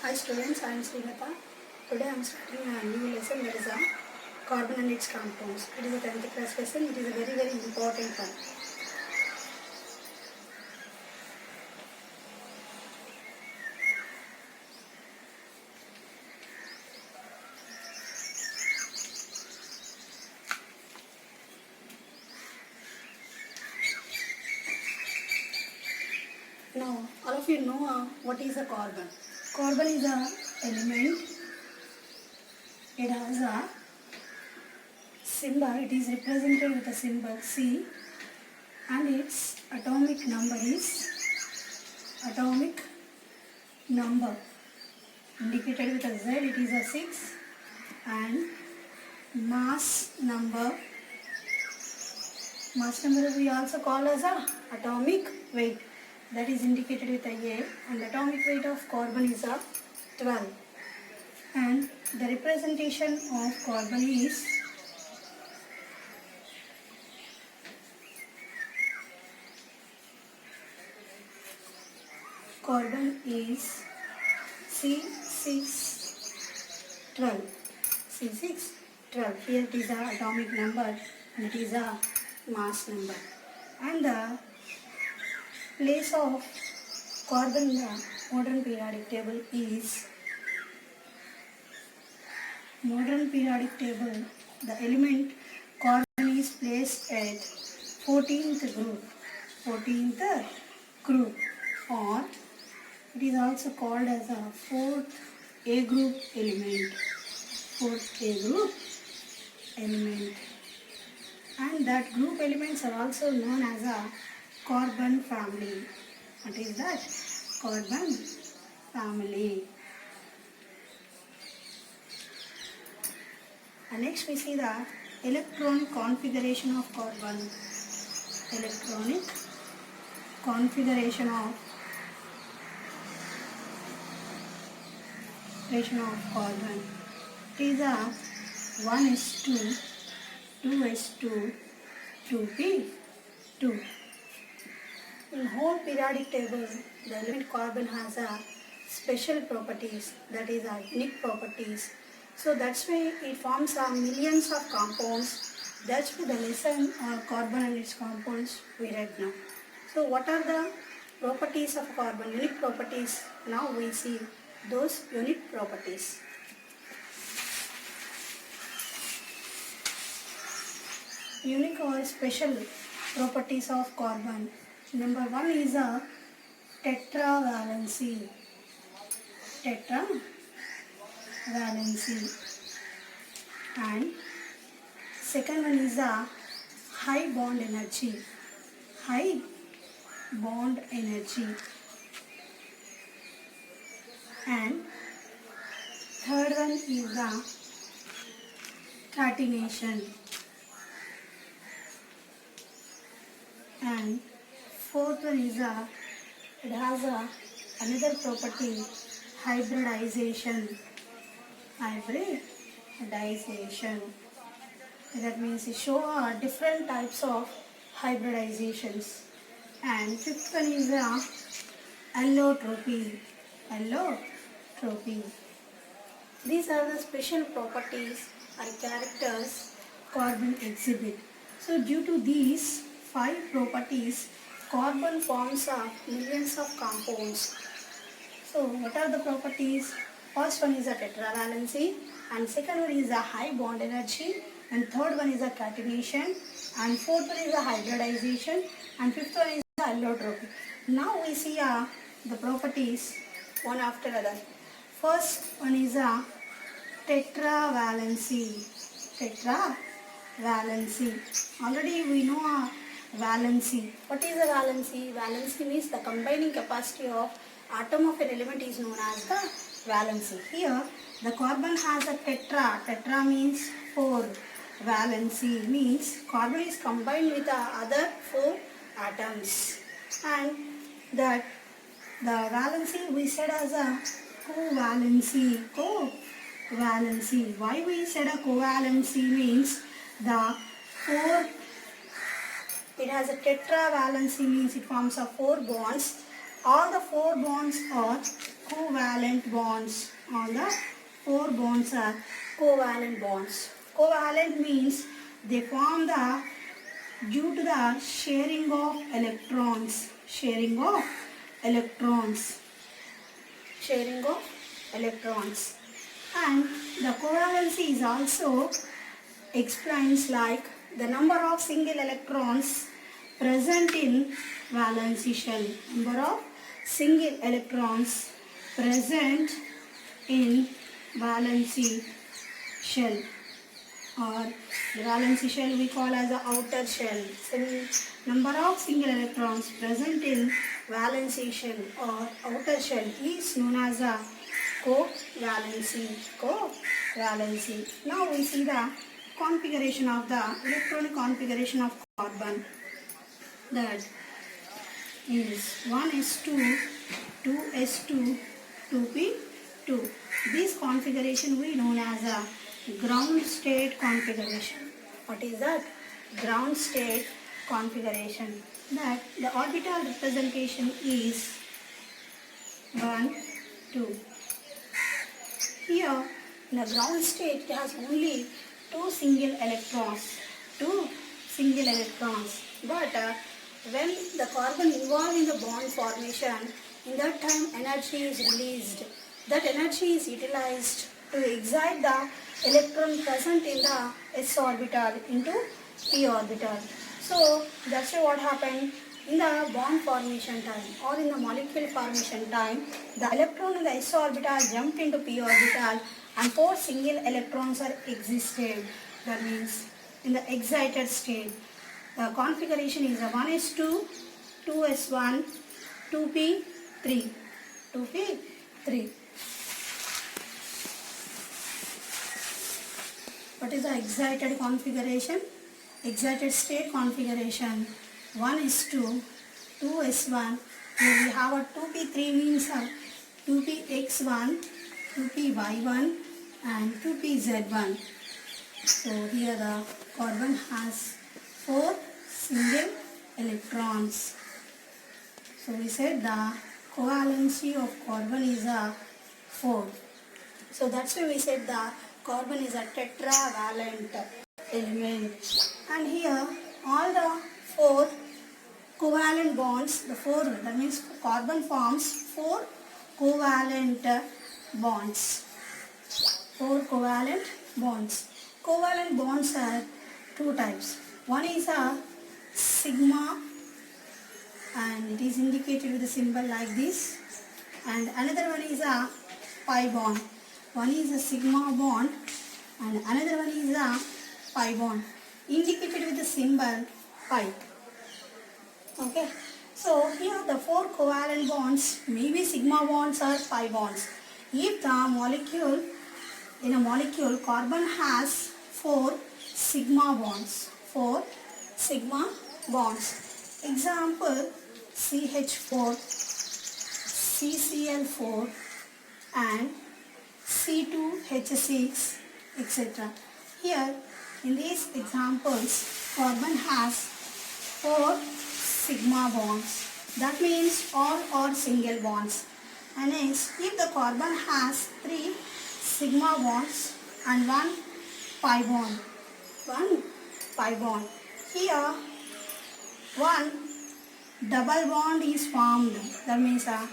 Hi students, I am Srinatha. Today I am starting a new lesson, that is a carbon and its compounds. It is a 10th class lesson. It is a very important one. Now all of you know what is a carbon. Carbon is a element. It has a symbol. It is represented with a symbol C, and its atomic number indicated with a Z. It is a 6, and mass number we also call as a atomic weight, that is indicated with a A, and atomic weight of carbon is a 12, and the representation of carbon is C612. C612. Here it is a atomic number and it is a mass number. And the place of carbon in the modern periodic table is the element carbon is placed at 14th group, or it is also called as a 4th A group element. And that group elements are also known as a carbon family. What is that? Carbon family. And next we see the electron configuration of carbon. Electronic configuration of carbon. It is a 1s2, 2s2, 2p2. In whole periodic table, the element carbon has a special properties, that is a unique properties. So that's why it forms millions of compounds. That's why the lesson carbon and its compounds we read now. So what are the properties of carbon? Unique properties. Now we see those unique properties. Unique or special properties of carbon. Number 1 is a tetravalency. And second one is a high bond energy. And third one is the catenation. And fourth one is it has another property, hybridization. That means it show different types of hybridizations. And fifth one is allotropy. These are the special properties or characters carbon exhibit. So due to these 5 properties, carbon forms millions of compounds. So what are the properties? First one is a tetravalency, and second one is a high bond energy, and third one is a catenation, and fourth one is a hybridization, and fifth one is the allotropy. Now we see the properties one after other. First one is a tetravalency. Already we know valency. What is a valency? Valency means the combining capacity of atom of an element is known as the valency. Here the carbon has a tetra. Tetra means 4. Valency means carbon is combined with the other 4 atoms. And that the valency we said as a covalency. Why we said a covalency means the 4, it has a tetravalency means it forms 4 bonds all the four bonds are covalent bonds. All the four bonds are covalent bonds. Covalent means they form the due to the sharing of electrons. Sharing of electrons. Sharing of electrons. And the covalency is also explains like the number of single electrons present in valency shell. Number of single electrons present in valency shell, or the valency shell we call as the outer shell. Number of single electrons present in valency shell or outer shell is known as a covalency. Covalency. Now we see the configuration of the electronic configuration of carbon. That is 1s2, 2s2, 2p2. This configuration we known as a ground state configuration. What is that? Ground state configuration. That the orbital representation is 1, 2. Here in the ground state it has only two single electrons. But when the carbon involved in the bond formation, in that time energy is released. That energy is utilized to excite the electron present in the s orbital into p orbital. So that's why what happened in the bond formation time or in the molecule formation time, the electron in the s orbital jumped into p orbital and four single electrons are existed. That means in the excited state. The configuration is a 1s2, 2s1, 2p3. 2p3. What is the excited configuration? Excited state configuration 1s2, 2s1. Here we have a 2p3 means 2px1, 2py1 and 2pz1. So here the carbon has four single electrons. So we said the covalency of carbon is a 4. So that's why we said the carbon is a tetravalent element. And here all the four covalent bonds, that means carbon forms four covalent bonds. Four covalent bonds. Covalent bonds are two types. One is a sigma and it is indicated with a symbol like this, and another one is a pi bond. One is a sigma bond and another one is a pi bond indicated with the symbol pi. Okay, so here the four covalent bonds may be sigma bonds or pi bonds. If the molecule, in a molecule, carbon has four sigma bonds. Four sigma bonds. Example, CH4, CCl4 and C2H6, etc. Here in these examples, carbon has four sigma bonds. That means all are single bonds. And next, if the carbon has three sigma bonds and one pi bond. Here one double bond is formed. That means a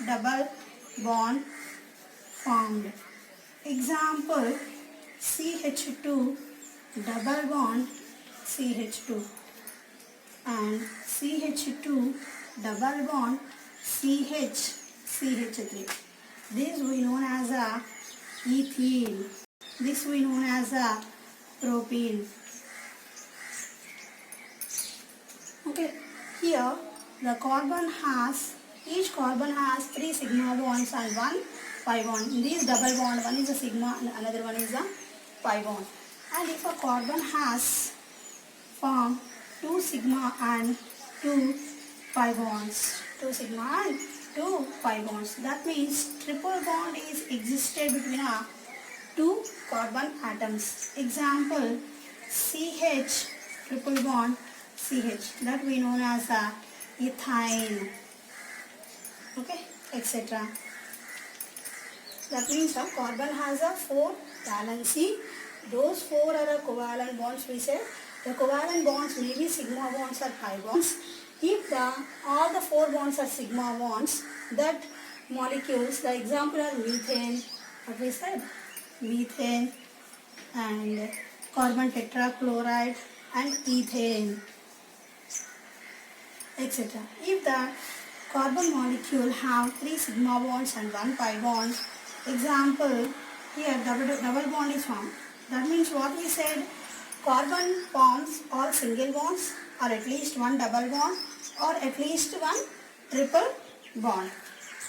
double bond formed. Example, CH2 double bond CH2 and CH2 double bond CH3. This we known as a ethene. This we known as a propene. Okay, here the carbon has, each carbon has three sigma bonds and one pi bond. In this double bond, one is a sigma and another one is a pi bond. And if a carbon has formed two sigma and two pi bonds, two sigma and two pi bonds, that means triple bond is existed between a two carbon atoms. Example, CH triple bond CH, that we known as a ethyne. okay, etc. That means a carbon has a 4 valency. Those 4 are a covalent bonds we said. The covalent bonds may be sigma bonds or pi bonds. If all the 4 bonds are sigma bonds, that molecules, the example are methane, what we said, methane and carbon tetrachloride and ethane, etc. If the carbon molecule have 3 sigma bonds and 1 pi bond, example, here double bond is formed. That means what we said, carbon forms all single bonds or at least one double bond or at least one triple bond.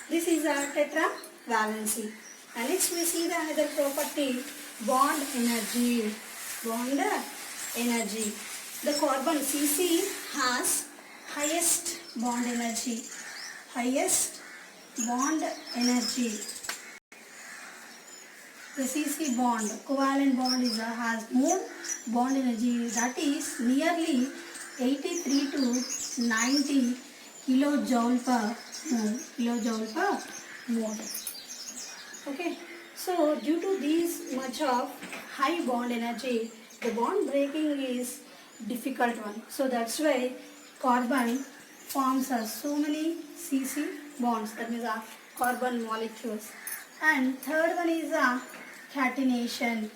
This is a tetravalency. And next we see the another property, bond energy. Bond energy. The carbon CC has highest bond energy. Highest bond energy. The CC bond, covalent bond has more bond energy, that is nearly 83 to 90 kilojoule per mole. Okay, so due to this much of high bond energy, the bond breaking is difficult one. So that's why carbon forms so many CC bonds, that means carbon molecules. And third one is catenation.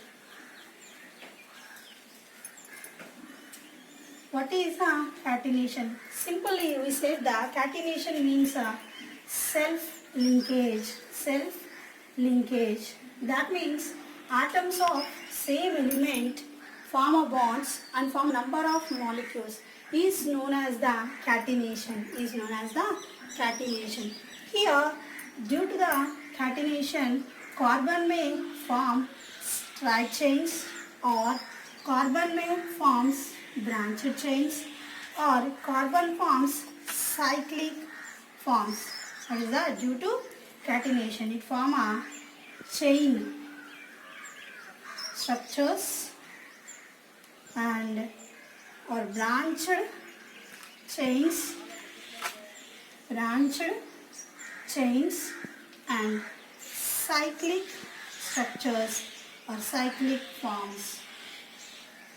What is catenation? Simply we said that catenation means self-linkage. Self-linkage. That means atoms of same element form a bonds and form number of molecules is known as the catenation. Here, due to the catenation, carbon may form straight chains or carbon may forms branched chains or carbon forms cyclic forms. What is that? Due to catenation, it form a chain structures and or branched chains and cyclic structures or cyclic forms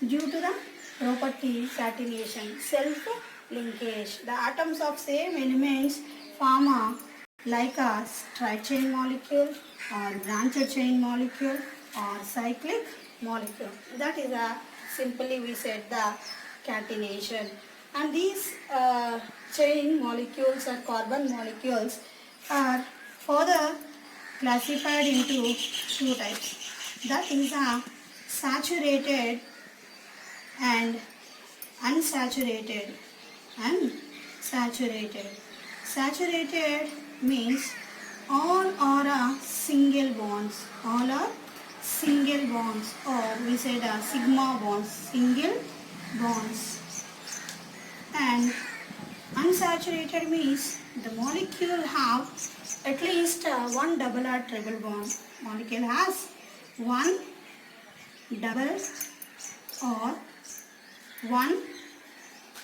due to the property catenation, self-linkage. The atoms of same elements form like a straight chain molecule or branched chain molecule or cyclic molecule. That is simply we said the catenation. And these chain molecules or carbon molecules are further classified into two types. That is saturated and unsaturated. Saturated means all are single bonds. All are single bonds, or we said sigma bonds, single bonds. And unsaturated means the molecule have at least one double or triple bond. Molecule has one double or one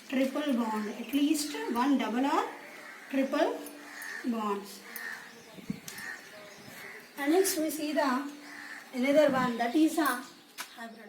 triple bond, at least one double or triple bonds. And next we see the another one, that is a hybrid.